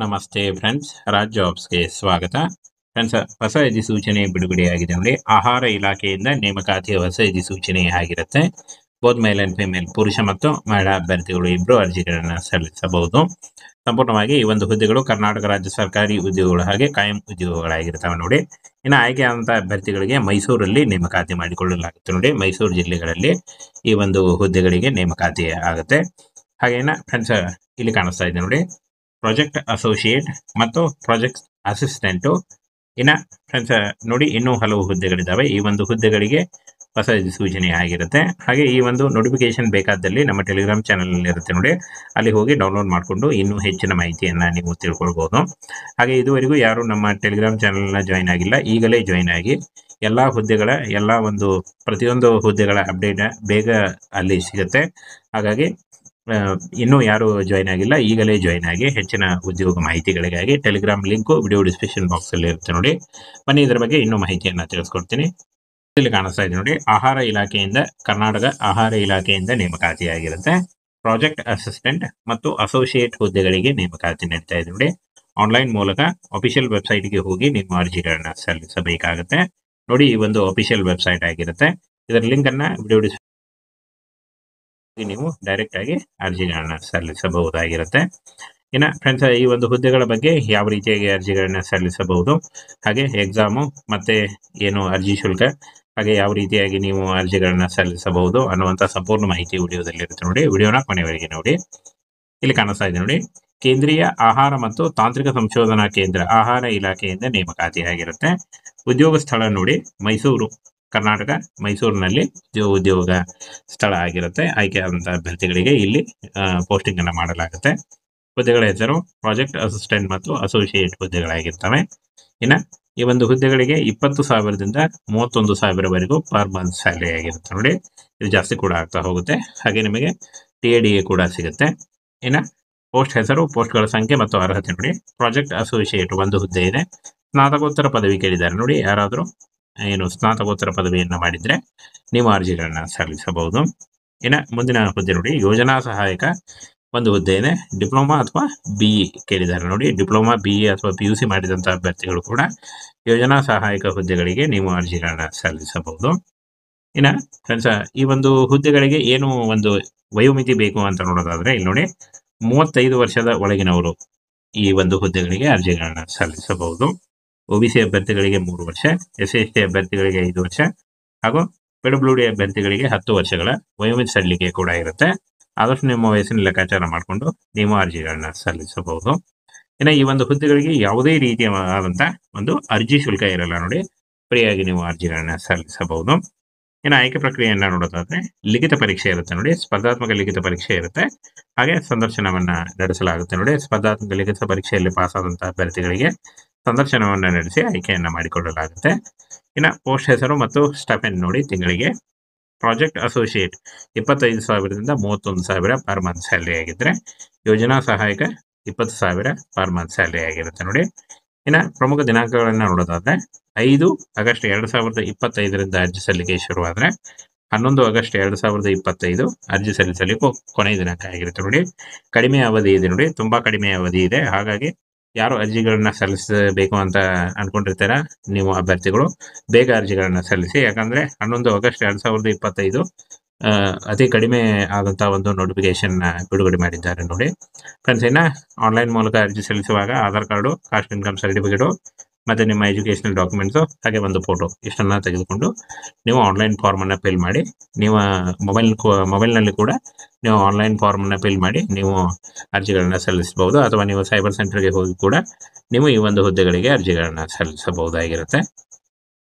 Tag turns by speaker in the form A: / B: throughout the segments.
A: ನಮಸ್ತೆ ಫ್ರೆಂಡ್ಸ್, ರಾಜ್ ಜಾಬ್ಸ್ಗೆ ಸ್ವಾಗತ. ಫ್ರೆಂಡ್ಸ್, ಹೊಸ ಅಧಿಸೂಚನೆ ಬಿಡುಗಡೆಯಾಗಿದೆ ನೋಡಿ. ಆಹಾರ ಇಲಾಖೆಯಿಂದ ನೇಮಕಾತಿಯ ಹೊಸ ಅಧಿಸೂಚನೆ ಆಗಿರುತ್ತೆ. ಬೋತ್ ಮೇಲ್ ಅಂಡ್ ಫಿಮೇಲ್, ಪುರುಷ ಮತ್ತು ಮಹಿಳಾ ಅಭ್ಯರ್ಥಿಗಳು ಇಬ್ಬರು ಅರ್ಜಿಗಳನ್ನು ಸಲ್ಲಿಸಬಹುದು. ಸಂಪೂರ್ಣವಾಗಿ ಈ ಒಂದು ಹುದ್ದೆಗಳು ಕರ್ನಾಟಕ ರಾಜ್ಯ ಸರ್ಕಾರಿ ಉದ್ಯೋಗಗಳು ಹಾಗೆ ಕಾಯಂ ಉದ್ಯೋಗಗಳಾಗಿರ್ತವೆ ನೋಡಿ. ಇನ್ನು ಆಯ್ಕೆಯಾದಂತಹ ಅಭ್ಯರ್ಥಿಗಳಿಗೆ ಮೈಸೂರಲ್ಲಿ ನೇಮಕಾತಿ ಮಾಡಿಕೊಳ್ಳಲಾಗುತ್ತೆ ನೋಡಿ. ಮೈಸೂರು ಜಿಲ್ಲೆಗಳಲ್ಲಿ ಈ ಒಂದು ಹುದ್ದೆಗಳಿಗೆ ನೇಮಕಾತಿ ಆಗುತ್ತೆ. ಹಾಗೇನ ಫ್ರೆಂಡ್ಸ್, ಇಲ್ಲಿ ಕಾಣಿಸ್ತಾ ಇದೆ ನೋಡಿ, ಪ್ರಾಜೆಕ್ಟ್ ಅಸೋಸಿಯೇಟ್ ಮತ್ತು ಪ್ರಾಜೆಕ್ಟ್ ಅಸಿಸ್ಟೆಂಟು. ಇನ್ನು ಫ್ರೆಂಡ್ಸ್ ನೋಡಿ, ಇನ್ನೂ ಹಲವು ಹುದ್ದೆಗಳಿದ್ದಾವೆ. ಈ ಒಂದು ಹುದ್ದೆಗಳಿಗೆ ಹೊಸ ಅಧಿಸೂಚನೆ ಆಗಿರುತ್ತೆ. ಹಾಗೆ ಈ ಒಂದು ನೋಟಿಫಿಕೇಶನ್ ಬೇಕಾದಲ್ಲಿ ನಮ್ಮ ಟೆಲಿಗ್ರಾಮ್ ಚಾನಲ್ ಇರುತ್ತೆ ನೋಡಿ, ಅಲ್ಲಿ ಹೋಗಿ ಡೌನ್ಲೋಡ್ ಮಾಡಿಕೊಂಡು ಇನ್ನೂ ಹೆಚ್ಚಿನ ಮಾಹಿತಿಯನ್ನು ನೀವು ತಿಳ್ಕೊಳ್ಬೋದು. ಹಾಗೆ ಇದುವರೆಗೂ ಯಾರು ನಮ್ಮ ಟೆಲಿಗ್ರಾಮ್ ಚಾನಲ್ನ ಜಾಯಿನ್ ಆಗಿಲ್ಲ, ಈಗಲೇ ಜಾಯಿನ್ ಆಗಿ. ಎಲ್ಲ ಹುದ್ದೆಗಳ ಪ್ರತಿಯೊಂದು ಹುದ್ದೆಗಳ ಅಪ್ಡೇಟ್ ಬೇಗ ಅಲ್ಲಿ ಸಿಗುತ್ತೆ. ಹಾಗಾಗಿ ಇನ್ನೂ ಯಾರು ಜಾಯಿನ್ ಆಗಿಲ್ಲ, ಈಗಲೇ ಜಾಯಿನ್ ಆಗಿ ಹೆಚ್ಚಿನ ಉದ್ಯೋಗ ಮಾಹಿತಿಗಳಿಗಾಗಿ ಟೆಲಿಗ್ರಾಮ್ ಲಿಂಕು ವಿಡಿಯೋ ಡಿಸ್ಕ್ರಿಪ್ಷನ್ ಬಾಕ್ಸಲ್ಲಿ ಇರುತ್ತೆ ನೋಡಿ. ಬನ್ನಿ, ಇದರ ಬಗ್ಗೆ ಇನ್ನೂ ಮಾಹಿತಿಯನ್ನು ತಿಳಿಸ್ಕೊಡ್ತೀನಿ. ಇಲ್ಲಿ ಕಾಣಿಸ್ತಾ ಇದೆ ನೋಡಿ, ಆಹಾರ ಇಲಾಖೆಯಿಂದ, ಕರ್ನಾಟಕ ಆಹಾರ ಇಲಾಖೆಯಿಂದ ನೇಮಕಾತಿಯಾಗಿರುತ್ತೆ. ಪ್ರಾಜೆಕ್ಟ್ ಅಸಿಸ್ಟೆಂಟ್ ಮತ್ತು ಅಸೋಸಿಯೇಟ್ ಹುದ್ದೆಗಳಿಗೆ ನೇಮಕಾತಿ ನಡೀತಾ ಇದೆ ನೋಡಿ. ಆನ್ಲೈನ್ ಮೂಲಕ ಅಫಿಷಿಯಲ್ ವೆಬ್ಸೈಟ್ಗೆ ಹೋಗಿ ನಿಮ್ಮ ಅರ್ಜಿಗಳನ್ನ ಸಲ್ಲಿಸಬೇಕಾಗುತ್ತೆ ನೋಡಿ. ಈ ಒಂದು ಅಫಿಷಿಯಲ್ ವೆಬ್ಸೈಟ್ ಆಗಿರುತ್ತೆ. ಇದರ ಲಿಂಕ್ ಅನ್ನ ವಿಡಿಯೋ ನೀವು ಡೈರೆಕ್ಟ್ ಆಗಿ ಅರ್ಜಿಗಳನ್ನ ಸಲ್ಲಿಸಬಹುದಾಗಿರುತ್ತೆ. ಇನ್ನು ಫ್ರೆಂಡ್ಸ್, ಈ ಒಂದು ಹುದ್ದೆಗಳ ಬಗ್ಗೆ ಯಾವ ರೀತಿಯಾಗಿ ಅರ್ಜಿಗಳನ್ನ ಸಲ್ಲಿಸಬಹುದು, ಹಾಗೆ ಎಕ್ಸಾಮು ಮತ್ತೆ ಏನು ಅರ್ಜಿ ಶುಲ್ಕ, ಹಾಗೆ ಯಾವ ರೀತಿಯಾಗಿ ನೀವು ಅರ್ಜಿಗಳನ್ನ ಸಲ್ಲಿಸಬಹುದು ಅನ್ನುವಂಥ ಸಂಪೂರ್ಣ ಮಾಹಿತಿ ವಿಡಿಯೋದಲ್ಲಿ ಇರುತ್ತೆ ನೋಡಿ. ವಿಡಿಯೋನ ಕೊನೆವರೆಗೆ ನೋಡಿ. ಇಲ್ಲಿ ಕಾಣಿಸ್ತಾ ಇದೆ ನೋಡಿ, ಕೇಂದ್ರೀಯ ಆಹಾರ ಮತ್ತು ತಾಂತ್ರಿಕ ಸಂಶೋಧನಾ ಕೇಂದ್ರ ಆಹಾರ ಇಲಾಖೆಯಿಂದ ನೇಮಕಾತಿ ಆಗಿರುತ್ತೆ. ಉದ್ಯೋಗ ಸ್ಥಳ ನೋಡಿ, ಮೈಸೂರು, ಕರ್ನಾಟಕ, ಮೈಸೂರಿನಲ್ಲಿ ಉದ್ಯೋಗ ಸ್ಥಳ ಆಗಿರುತ್ತೆ. ಆಯ್ಕೆಯಾದಂತಹ ಅಭ್ಯರ್ಥಿಗಳಿಗೆ ಇಲ್ಲಿ ಪೋಸ್ಟಿಂಗ್ ಅನ್ನು ಮಾಡಲಾಗುತ್ತೆ. ಹುದ್ದೆಗಳ ಹೆಸರು ಪ್ರಾಜೆಕ್ಟ್ ಅಸಿಸ್ಟೆಂಟ್ ಮತ್ತು ಅಸೋಸಿಯೇಟ್ ಹುದ್ದೆಗಳಾಗಿರ್ತವೆ. ಇನ್ನು ಈ ಒಂದು ಹುದ್ದೆಗಳಿಗೆ 20,000ದಿಂದ 31,000ವರೆಗೂ ಪರ್ ಮಂತ್ ಸ್ಯಾಲರಿ ಆಗಿರುತ್ತೆ ನೋಡಿ. ಇದು ಜಾಸ್ತಿ ಕೂಡ ಆಗ್ತಾ ಹೋಗುತ್ತೆ. ಹಾಗೆ ನಿಮಗೆ TADA ಕೂಡ ಸಿಗುತ್ತೆ. ಇನ್ನು ಪೋಸ್ಟ್ ಹೆಸರು, ಪೋಸ್ಟ್ಗಳ ಸಂಖ್ಯೆ ಮತ್ತು ಅರ್ಹತೆ ನೋಡಿ. ಪ್ರಾಜೆಕ್ಟ್ ಅಸೋಸಿಯೇಟ್ ಒಂದು ಹುದ್ದೆ ಇದೆ. ಸ್ನಾತಕೋತ್ತರ ಪದವಿ ಕೇಳಿದ್ದಾರೆ ನೋಡಿ. ಯಾರಾದರೂ ಏನು ಸ್ನಾತಕೋತ್ತರ ಪದವಿಯನ್ನು ಮಾಡಿದರೆ ನೀವು ಅರ್ಜಿಗಳನ್ನ ಸಲ್ಲಿಸಬಹುದು. ಇನ್ನು ಮುಂದಿನ ಹುದ್ದೆ ನೋಡಿ, ಯೋಜನಾ ಸಹಾಯಕ ಒಂದು ಹುದ್ದೆ ಇದೆ. ಡಿಪ್ಲೊಮಾ ಅಥವಾ BE ಕೇಳಿದ್ದಾರೆ ನೋಡಿ. ಡಿಪ್ಲೊಮಾ, BE ಅಥವಾ PUC ಮಾಡಿದಂಥ ಅಭ್ಯರ್ಥಿಗಳು ಕೂಡ ಯೋಜನಾ ಸಹಾಯಕ ಹುದ್ದೆಗಳಿಗೆ ನೀವು ಅರ್ಜಿಗಳನ್ನ ಸಲ್ಲಿಸಬಹುದು. ಇನ್ನು ಫ್ರೆಂಡ್ಸ್, ಈ ಒಂದು ಹುದ್ದೆಗಳಿಗೆ ಏನು ಒಂದು ವಯೋಮಿತಿ ಬೇಕು ಅಂತ ನೋಡೋದಾದ್ರೆ ಇಲ್ಲಿ ನೋಡಿ, 35 ವರ್ಷದ ಒಳಗಿನವರು ಈ ಒಂದು ಹುದ್ದೆಗಳಿಗೆ ಅರ್ಜಿಗಳನ್ನ ಸಲ್ಲಿಸಬಹುದು. OBC ಅಭ್ಯರ್ಥಿಗಳಿಗೆ 3 ವರ್ಷ, SC/ST ಅಭ್ಯರ್ಥಿಗಳಿಗೆ 5 ವರ್ಷ ಹಾಗೂ PWD ಅಭ್ಯರ್ಥಿಗಳಿಗೆ 10 ವರ್ಷಗಳ ವಯೋಮಿತಿ ಸಡಿಲಿಕೆ ಕೂಡ ಇರುತ್ತೆ. ಆದಷ್ಟು ನಿಮ್ಮ ವಯಸ್ಸಿನ ಲೆಕ್ಕಾಚಾರ ಮಾಡಿಕೊಂಡು ನೀವು ಅರ್ಜಿಗಳನ್ನ ಸಲ್ಲಿಸಬಹುದು. ಇನ್ನು ಈ ಒಂದು ಹುದ್ದೆಗಳಿಗೆ ಯಾವುದೇ ರೀತಿಯಾದಂಥ ಒಂದು ಅರ್ಜಿ ಶುಲ್ಕ ಇರಲ್ಲ ನೋಡಿ. ಫ್ರೀಯಾಗಿ ನೀವು ಅರ್ಜಿಗಳನ್ನ ಸಲ್ಲಿಸಬಹುದು. ಇನ್ನು ಆಯ್ಕೆ ಪ್ರಕ್ರಿಯೆಯನ್ನು ನೋಡೋದಾದ್ರೆ ಲಿಖಿತ ಪರೀಕ್ಷೆ ಇರುತ್ತೆ ನೋಡಿ. ಸ್ಪರ್ಧಾತ್ಮಕ ಲಿಖಿತ ಪರೀಕ್ಷೆ ಇರುತ್ತೆ. ಹಾಗೆ ಸಂದರ್ಶನವನ್ನ ನಡೆಸಲಾಗುತ್ತೆ ನೋಡಿ. ಸ್ಪರ್ಧಾತ್ಮಕ ಲಿಖಿತ ಪರೀಕ್ಷೆಯಲ್ಲಿ ಪಾಸ್ ಆದಂತಹ ಅಭ್ಯರ್ಥಿಗಳಿಗೆ ಸಂದರ್ಶನವನ್ನು ನಡೆಸಿ ಆಯ್ಕೆಯನ್ನ ಮಾಡಿಕೊಳ್ಳಲಾಗುತ್ತೆ. ಇನ್ನು ಪೋಸ್ಟ್ ಹೆಸರು ಮತ್ತು ಸ್ಟೈಪೆಂಡ್ ನೋಡಿ. ತಿಂಗಳಿಗೆ ಪ್ರಾಜೆಕ್ಟ್ ಅಸೋಸಿಯೇಟ್ 25,000ದಿಂದ 31,000 ಪರ್ ಮಂತ್ ಸ್ಯಾಲರಿ ಆಗಿದ್ರೆ, ಯೋಜನಾ ಸಹಾಯಕ 20,000 ಪರ್ ಮಂತ್ ಸ್ಯಾಲರಿ ಆಗಿರುತ್ತೆ ನೋಡಿ. ಇನ್ನು ಪ್ರಮುಖ ದಿನಾಂಕಗಳನ್ನು ನೋಡೋದಾದ್ರೆ 5 ಆಗಸ್ಟ್ 2025ರಿಂದ ಅರ್ಜಿ ಸಲ್ಲಿಕೆ ಶುರುವಾದರೆ 11 ಆಗಸ್ಟ್ 2025 ಅರ್ಜಿ ಸಲ್ಲಿಸಲಿಕ್ಕೂ ಕೊನೆಯ ದಿನಾಂಕ ಆಗಿರುತ್ತೆ ನೋಡಿ. ಕಡಿಮೆ ಅವಧಿ ಇದೆ ನೋಡಿ, ತುಂಬಾ ಕಡಿಮೆ ಅವಧಿ ಇದೆ. ಹಾಗಾಗಿ ಯಾರು ಅರ್ಜಿಗಳನ್ನ ಸಲ್ಲಿಸಬೇಕು ಅಂತ ಅನ್ಕೊಂಡಿರ್ತಾರ ನೀವು ಅಭ್ಯರ್ಥಿಗಳು ಬೇಗ ಅರ್ಜಿಗಳನ್ನ ಸಲ್ಲಿಸಿ. ಯಾಕಂದ್ರೆ 11 ಆಗಸ್ಟ್ 2025 ಅತಿ ಕಡಿಮೆ ಆದಂತಹ ಒಂದು ನೋಟಿಫಿಕೇಶನ್ ಬಿಡುಗಡೆ ಮಾಡಿದ್ದಾರೆ ನೋಡಿ. ಫ್ರೆಂಡ್ಸ್, ಇನ್ನ ಆನ್ಲೈನ್ ಮೂಲಕ ಅರ್ಜಿ ಸಲ್ಲಿಸುವಾಗ Aadhaar card, caste income certificate ಮತ್ತೆ ನಿಮ್ಮ ಎಜುಕೇಶನಲ್ ಡಾಕ್ಯುಮೆಂಟ್ಸು ಹಾಗೆ ಒಂದು ಫೋಟೋ ಇಷ್ಟನ್ನ ತೆಗೆದುಕೊಂಡು ನೀವು ಆನ್ಲೈನ್ ಫಾರ್ಮ್ ಅನ್ನ ಫಿಲ್ ಮಾಡಿ, ನೀವು ಮೊಬೈಲ್ನಲ್ಲಿ ಕೂಡ ನೀವು ಆನ್ಲೈನ್ ಫಾರ್ಮ್ ಅನ್ನ ಫಿಲ್ ಮಾಡಿ ನೀವು ಅರ್ಜಿಗಳನ್ನ ಸಲ್ಲಿಸಬಹುದು. ಅಥವಾ ನೀವು ಸೈಬರ್ ಸೆಂಟರ್ಗೆ ಹೋಗಿ ಕೂಡ ನೀವು ಈ ಒಂದು ಹುದ್ದೆಗಳಿಗೆ ಅರ್ಜಿಗಳನ್ನ ಸಲ್ಲಿಸಬಹುದಾಗಿರುತ್ತೆ.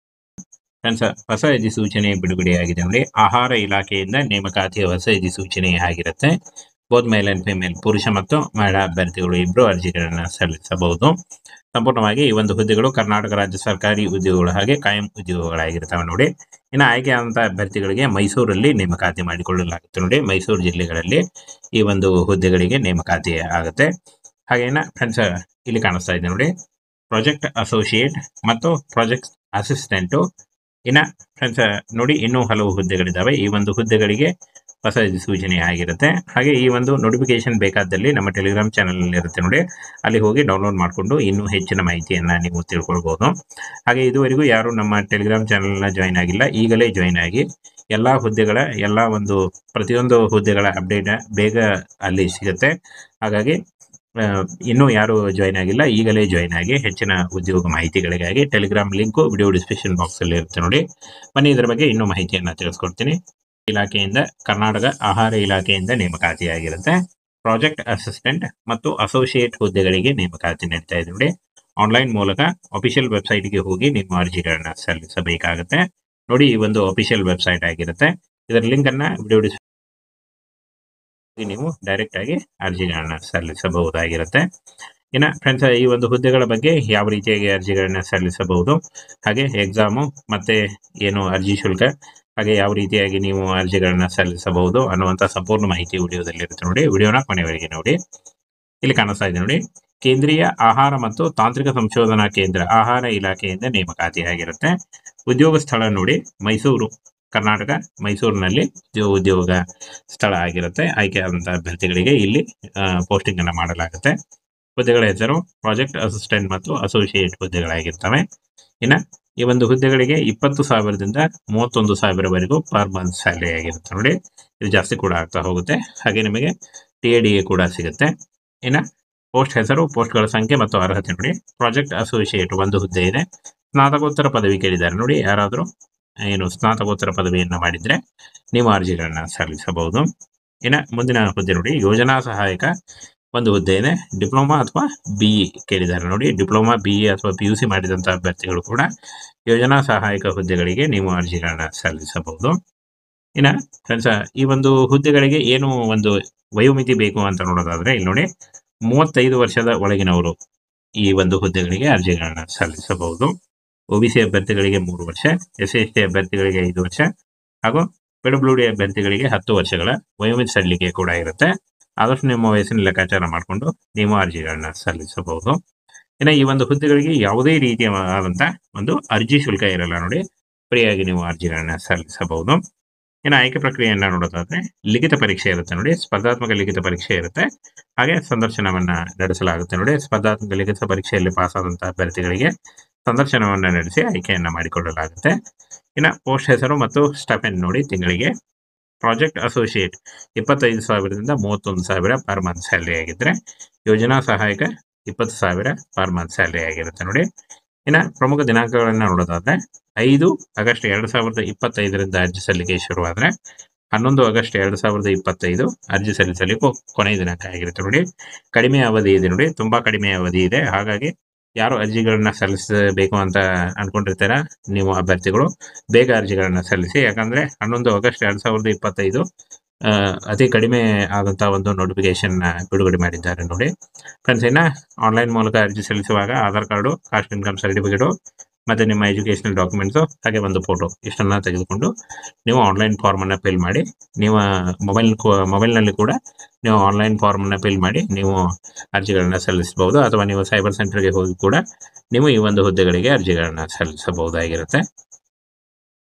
A: ಫ್ರೆಂಡ್ಸ್, ಹೊಸ ಅಧಿಸೂಚನೆ ಬಿಡುಗಡೆಯಾಗಿದೆ ನೋಡಿ. ಆಹಾರ ಇಲಾಖೆಯಿಂದ ನೇಮಕಾತಿಯ ಹೊಸ ಅಧಿಸೂಚನೆ ಆಗಿರುತ್ತೆ. ಬೋತ್ ಮೇಲ್ ಅಂಡ್ ಫಿಮೇಲ್, ಪುರುಷ ಮತ್ತು ಮಹಿಳಾ ಅಭ್ಯರ್ಥಿಗಳು ಇಬ್ಬರು ಅರ್ಜಿಗಳನ್ನ ಸಲ್ಲಿಸಬಹುದು. ಸಂಪೂರ್ಣವಾಗಿ ಈ ಒಂದು ಹುದ್ದೆಗಳು ಕರ್ನಾಟಕ ರಾಜ್ಯ ಸರ್ಕಾರಿ ಉದ್ಯೋಗಗಳು ಹಾಗೆ ಕಾಯಂ ಉದ್ಯೋಗಗಳಾಗಿರ್ತವೆ ನೋಡಿ. ಇನ್ನು ಆಯ್ಕೆಯಾದಂತಹ ಅಭ್ಯರ್ಥಿಗಳಿಗೆ ಮೈಸೂರಲ್ಲಿ ನೇಮಕಾತಿ ಮಾಡಿಕೊಳ್ಳಲಾಗುತ್ತೆ ನೋಡಿ. ಮೈಸೂರು ಜಿಲ್ಲೆಗಳಲ್ಲಿ ಈ ಒಂದು ಹುದ್ದೆಗಳಿಗೆ ನೇಮಕಾತಿ ಆಗುತ್ತೆ. ಹಾಗೇನ ಫ್ರೆಂಡ್ಸ್, ಇಲ್ಲಿ ಕಾಣಿಸ್ತಾ ಇದೆ ನೋಡಿ, ಪ್ರಾಜೆಕ್ಟ್ ಅಸೋಸಿಯೇಟ್ ಮತ್ತು ಪ್ರಾಜೆಕ್ಟ್ ಅಸಿಸ್ಟೆಂಟು. ಇನ್ನು ಫ್ರೆಂಡ್ಸ್ ನೋಡಿ, ಇನ್ನೂ ಹಲವು ಹುದ್ದೆಗಳಿದ್ದಾವೆ. ಈ ಒಂದು ಹುದ್ದೆಗಳಿಗೆ ಹೊಸ ಸೂಚನೆ ಆಗಿರುತ್ತೆ. ಹಾಗೆ ಈ ಒಂದು ನೋಟಿಫಿಕೇಶನ್ ಬೇಕಾದಲ್ಲಿ ನಮ್ಮ ಟೆಲಿಗ್ರಾಮ್ ಚಾನಲ್ ಇರುತ್ತೆ ನೋಡಿ, ಅಲ್ಲಿ ಹೋಗಿ ಡೌನ್ಲೋಡ್ ಮಾಡಿಕೊಂಡು ಇನ್ನೂ ಹೆಚ್ಚಿನ ಮಾಹಿತಿಯನ್ನು ನೀವು ತಿಳ್ಕೊಳ್ಬೋದು. ಹಾಗೆ ಇದುವರೆಗೂ ಯಾರು ನಮ್ಮ ಟೆಲಿಗ್ರಾಮ್ ಚಾನಲ್ನ ಜಾಯ್ನ್ ಆಗಿಲ್ಲ, ಈಗಲೇ ಜಾಯ್ನ್ ಆಗಿ ಎಲ್ಲ ಹುದ್ದೆಗಳ ಪ್ರತಿಯೊಂದು ಹುದ್ದೆಗಳ ಅಪ್ಡೇಟ್ ಬೇಗ ಅಲ್ಲಿ ಸಿಗುತ್ತೆ. ಹಾಗಾಗಿ ಇನ್ನೂ ಯಾರು ಜಾಯ್ನ್ ಆಗಿಲ್ಲ, ಈಗಲೇ ಜಾಯ್ನ್ ಆಗಿ ಹೆಚ್ಚಿನ ಉದ್ಯೋಗ ಮಾಹಿತಿಗಳಿಗಾಗಿ ಟೆಲಿಗ್ರಾಮ್ ಲಿಂಕು ವಿಡಿಯೋ ಡಿಸ್ಕ್ರಿಪ್ಷನ್ ಬಾಕ್ಸಲ್ಲಿ ಇರುತ್ತೆ ನೋಡಿ. ಬನ್ನಿ ಇದರ ಬಗ್ಗೆ ಇನ್ನೂ ಮಾಹಿತಿಯನ್ನು ತಿಳಿಸ್ಕೊಡ್ತೀನಿ. ಇಲಾಖೆಯಿಂದ ಕರ್ನಾಟಕ ಆಹಾರ ಇಲಾಖೆಯಿಂದ ನೇಮಕಾತಿಯಾಗಿರುತ್ತೆ. ಪ್ರಾಜೆಕ್ಟ್ ಅಸಿಸ್ಟೆಂಟ್ ಮತ್ತು ಅಸೋಸಿಯೇಟ್ ಹುದ್ದೆಗಳಿಗೆ ನೇಮಕಾತಿ ನಡೀತಾ ಇದೆ ನೋಡಿ. ಆನ್ಲೈನ್ ಮೂಲಕ ಅಫಿಷಿಯಲ್ ವೆಬ್ಸೈಟ್ಗೆ ಹೋಗಿ ನಿಮ್ಮ ಅರ್ಜಿಗಳನ್ನ ಸಲ್ಲಿಸಬೇಕಾಗುತ್ತೆ ನೋಡಿ. ಈ ಒಂದು ಅಫಿಷಿಯಲ್ ವೆಬ್ಸೈಟ್ ಆಗಿರುತ್ತೆ. ಇದರ ಲಿಂಕ್ ಅನ್ನ ವಿಡಿಯೋ ನೀವು ಡೈರೆಕ್ಟ್ ಆಗಿ ಅರ್ಜಿಗಳನ್ನ ಸಲ್ಲಿಸಬಹುದಾಗಿರುತ್ತೆ. ಇನ್ನು ಫ್ರೆಂಡ್ಸ್, ಈ ಒಂದು ಹುದ್ದೆಗಳ ಬಗ್ಗೆ ಯಾವ ರೀತಿಯಾಗಿ ಅರ್ಜಿಗಳನ್ನ ಸಲ್ಲಿಸಬಹುದು, ಹಾಗೆ ಎಕ್ಸಾಮು ಮತ್ತೆ ಏನು ಅರ್ಜಿ ಶುಲ್ಕ, ಹಾಗೆ ಯಾವ ರೀತಿಯಾಗಿ ನೀವು ಅರ್ಜಿಗಳನ್ನ ಸಲ್ಲಿಸಬಹುದು ಅನ್ನುವಂಥ ಸಂಪೂರ್ಣ ಮಾಹಿತಿ ವಿಡಿಯೋದಲ್ಲಿರುತ್ತೆ ನೋಡಿ. ವಿಡಿಯೋನ ಕೊನೆವರೆಗೆ ನೋಡಿ. ಇಲ್ಲಿ ಕಾಣಿಸ್ತಾ ಇದೆ ನೋಡಿ, ಕೇಂದ್ರೀಯ ಆಹಾರ ಮತ್ತು ತಾಂತ್ರಿಕ ಸಂಶೋಧನಾ ಕೇಂದ್ರ ಆಹಾರ ಇಲಾಖೆಯಿಂದ ನೇಮಕಾತಿಯಾಗಿರುತ್ತೆ. ಉದ್ಯೋಗ ಸ್ಥಳ ನೋಡಿ, ಮೈಸೂರು, ಕರ್ನಾಟಕ, ಮೈಸೂರಿನಲ್ಲಿ ಉದ್ಯೋಗ ಸ್ಥಳ ಆಗಿರುತ್ತೆ. ಆಯ್ಕೆ ಆದಂತಹ ಅಭ್ಯರ್ಥಿಗಳಿಗೆ ಇಲ್ಲಿ ಪೋಸ್ಟಿಂಗ್ ಅನ್ನು ಮಾಡಲಾಗುತ್ತೆ. ಹುದ್ದೆಗಳ ಹೆಸರು ಪ್ರಾಜೆಕ್ಟ್ ಅಸಿಸ್ಟೆಂಟ್ ಮತ್ತು ಅಸೋಸಿಯೇಟ್ ಹುದ್ದೆಗಳಾಗಿರ್ತವೆ. ಇನ್ನು ಈ ಒಂದು ಹುದ್ದೆಗಳಿಗೆ 20,000ದಿಂದ 31,000ವರೆಗೂ ಪರ್ ಮಂತ್ ಸ್ಯಾಲರಿ ಆಗಿರುತ್ತೆ ನೋಡಿ. ಇದು ಜಾಸ್ತಿ ಕೂಡ ಆಗ್ತಾ ಹೋಗುತ್ತೆ. ಹಾಗೆ ನಿಮಗೆ TADA ಕೂಡ ಸಿಗುತ್ತೆ. ಇನ್ನು ಪೋಸ್ಟ್ ಹೆಸರು, ಪೋಸ್ಟ್ಗಳ ಸಂಖ್ಯೆ ಮತ್ತು ಅರ್ಹತೆ ನೋಡಿ. ಪ್ರಾಜೆಕ್ಟ್ ಅಸೋಸಿಯೇಟ್ ಒಂದು ಹುದ್ದೆ ಇದೆ. ಸ್ನಾತಕೋತ್ತರ ಪದವಿ ಕೇಳಿದ್ದಾರೆ ನೋಡಿ. ಯಾರಾದರೂ ಏನು ಸ್ನಾತಕೋತ್ತರ ಪದವಿಯನ್ನು ಮಾಡಿದರೆ ನೀವು ಅರ್ಜಿಗಳನ್ನ ಸಲ್ಲಿಸಬಹುದು. ಇನ್ನು ಮುಂದಿನ ಹುದ್ದೆ ನೋಡಿ, ಯೋಜನಾ ಸಹಾಯಕ ಒಂದು ಹುದ್ದೆ ಇದೆ. ಡಿಪ್ಲೊಮಾ ಅಥವಾ BE ಕೇಳಿದ್ದಾರೆ ನೋಡಿ. ಡಿಪ್ಲೊಮಾ, BE ಅಥವಾ PUC ಮಾಡಿದಂಥ ಅಭ್ಯರ್ಥಿಗಳು ಕೂಡ ಯೋಜನಾ ಸಹಾಯಕ ಹುದ್ದೆಗಳಿಗೆ ನೀವು ಅರ್ಜಿಗಳನ್ನ ಸಲ್ಲಿಸಬಹುದು. ಇನ್ನು ಫ್ರೆಂಡ್ಸ್, ಈ ಒಂದು ಹುದ್ದೆಗಳಿಗೆ ಏನು ಒಂದು ವಯೋಮಿತಿ ಬೇಕು ಅಂತ ನೋಡೋದಾದ್ರೆ ಇಲ್ಲಿ ನೋಡಿ, 35 ವರ್ಷದ ಒಳಗಿನವರು ಈ ಒಂದು ಹುದ್ದೆಗಳಿಗೆ ಅರ್ಜಿಗಳನ್ನ ಸಲ್ಲಿಸಬಹುದು. OBC ಅಭ್ಯರ್ಥಿಗಳಿಗೆ 3 ವರ್ಷ, SC/ST ಅಭ್ಯರ್ಥಿಗಳಿಗೆ 5 ವರ್ಷ ಹಾಗೂ PWD ಅಭ್ಯರ್ಥಿಗಳಿಗೆ 10 ವರ್ಷಗಳ ವಯೋಮಿತಿ ಸಡಿಲಿಕೆ ಕೂಡ ಇರುತ್ತೆ. ಆದಷ್ಟು ನಿಮ್ಮ ವಯಸ್ಸಿನ ಲೆಕ್ಕಾಚಾರ ಮಾಡಿಕೊಂಡು ನೀವು ಅರ್ಜಿಗಳನ್ನ ಸಲ್ಲಿಸಬಹುದು. ಇನ್ನು ಈ ಒಂದು ಹುದ್ದೆಗಳಿಗೆ ಯಾವುದೇ ರೀತಿಯಾದಂಥ ಒಂದು ಅರ್ಜಿ ಶುಲ್ಕ ಇರಲ್ಲ ನೋಡಿ. ಫ್ರೀಯಾಗಿ ನೀವು ಅರ್ಜಿಗಳನ್ನ ಸಲ್ಲಿಸಬಹುದು. ಇನ್ನು ಆಯ್ಕೆ ಪ್ರಕ್ರಿಯೆಯನ್ನು ನೋಡೋದಾದ್ರೆ ಲಿಖಿತ ಪರೀಕ್ಷೆ ಇರುತ್ತೆ ನೋಡಿ. ಸ್ಪರ್ಧಾತ್ಮಕ ಲಿಖಿತ ಪರೀಕ್ಷೆ ಇರುತ್ತೆ. ಹಾಗೆ ಸಂದರ್ಶನವನ್ನ ನಡೆಸಲಾಗುತ್ತೆ ನೋಡಿ. ಸ್ಪರ್ಧಾತ್ಮಕ ಲಿಖಿತ ಪರೀಕ್ಷೆಯಲ್ಲಿ ಪಾಸ್ ಆದಂತಹ ಅಭ್ಯರ್ಥಿಗಳಿಗೆ ಸಂದರ್ಶನವನ್ನು ನಡೆಸಿ ಆಯ್ಕೆಯನ್ನು ಮಾಡಿಕೊಳ್ಳಲಾಗುತ್ತೆ. ಇನ್ನು ಪೋಸ್ಟ್ ಹೆಸರು ಮತ್ತು ಸ್ಟೈಪೆಂಡ್ ನೋಡಿ. ತಿಂಗಳಿಗೆ ಪ್ರಾಜೆಕ್ಟ್ ಅಸೋಸಿಯೇಟ್ 25,000ದಿಂದ 31,000 ಪರ್ ಮಂತ್ ಸ್ಯಾಲರಿ ಆಗಿದ್ರೆ, ಯೋಜನಾ ಸಹಾಯಕ 20,000 ಪರ್ ಮಂತ್ ಸ್ಯಾಲರಿ ಆಗಿರುತ್ತೆ ನೋಡಿ. ಇನ್ನು ಪ್ರಮುಖ ದಿನಾಂಕಗಳನ್ನು ನೋಡೋದಾದ್ರೆ 5 ಆಗಸ್ಟ್ 2025ರಿಂದ ಅರ್ಜಿ ಸಲ್ಲಿಕೆ ಶುರುವಾದರೆ 11 ಆಗಸ್ಟ್ 2025 ಅರ್ಜಿ ಸಲ್ಲಿಸಲಿಕ್ಕೂ ಕೊನೆಯ ದಿನಾಂಕ ಆಗಿರುತ್ತೆ ನೋಡಿ. ಕಡಿಮೆ ಅವಧಿ ಇದೆ ನೋಡಿ, ತುಂಬಾ ಕಡಿಮೆ ಅವಧಿ ಇದೆ. ಹಾಗಾಗಿ ಯಾರು ಅರ್ಜಿಗಳನ್ನ ಸಲ್ಲಿಸಬೇಕು ಅಂತ ಅನ್ಕೊಂಡಿರ್ತಾರ ನೀವು ಅಭ್ಯರ್ಥಿಗಳು ಬೇಗ ಅರ್ಜಿಗಳನ್ನ ಸಲ್ಲಿಸಿ. ಯಾಕಂದ್ರೆ 11 ಆಗಸ್ಟ್ 2025 ಅತಿ ಕಡಿಮೆ ಆದಂತಹ ಒಂದು ನೋಟಿಫಿಕೇಶನ್ ಬಿಡುಗಡೆ ಮಾಡಿದ್ದಾರೆ ನೋಡಿ. ಫ್ರೆಂಡ್ಸ್, ಇನ್ನು ಆನ್ಲೈನ್ ಮೂಲಕ ಅರ್ಜಿ ಸಲ್ಲಿಸುವಾಗ Aadhaar card, caste income certificate ಮತ್ತು ನಿಮ್ಮ ಎಜುಕೇಷನಲ್ ಡಾಕ್ಯುಮೆಂಟ್ಸು ಹಾಗೆ ಒಂದು ಫೋಟೋ ಇಷ್ಟನ್ನು ತೆಗೆದುಕೊಂಡು ನೀವು ಆನ್ಲೈನ್ ಫಾರ್ಮನ್ನು ಫಿಲ್ ಮಾಡಿ, ನೀವು ಮೊಬೈಲ್ನಲ್ಲಿ ಕೂಡ ನೀವು ಆನ್ಲೈನ್ ಫಾರ್ಮನ್ನು ಫಿಲ್ ಮಾಡಿ ನೀವು ಅರ್ಜಿಗಳನ್ನ ಸಲ್ಲಿಸಬಹುದು. ಅಥವಾ ನೀವು ಸೈಬರ್ ಸೆಂಟರ್ಗೆ ಹೋಗಿ ಕೂಡ ನೀವು ಈ ಒಂದು ಹುದ್ದೆಗಳಿಗೆ ಅರ್ಜಿಗಳನ್ನ ಸಲ್ಲಿಸಬಹುದಾಗಿರುತ್ತೆ.